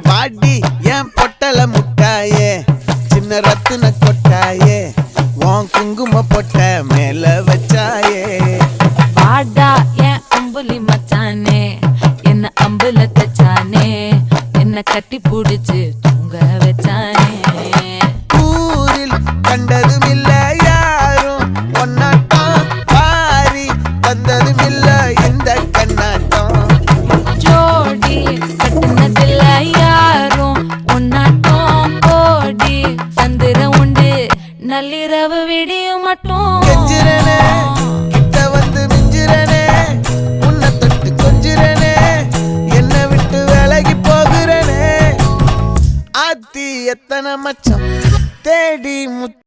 பாடி என் பொட்டல முட்டாயே சின்ன ரத்தின கொட்டாயே உன் குங்கும பொட்ட மேல வச்சாயே வாடா என் அம்புலி மச்சானே என்ன அம்புல தச்சானே என்ன கட்டி புடிச்சு தூங்க வச்சானே ஊரில் கண்டதும் இல்ல யாரும் ஒன்னாட்டம் பாரி தந்ததும் இல்ல இந்த கண்ணாட்டம் ஜோடி கட்டுனதில்ல யாரும் ஒன்னாட்டம் கோடி தந்திர உண்டு நள்ளிரவு விடியும் மட்டும் கெஞ்சிரனே கிட்ட வந்து மிஞ்சிரனே உன்னை தொட்டு கொஞ்சிரனே என்னை விட்டு விலகி போகிறனே ஆத்தி எத்தனை மச்சம் தேடி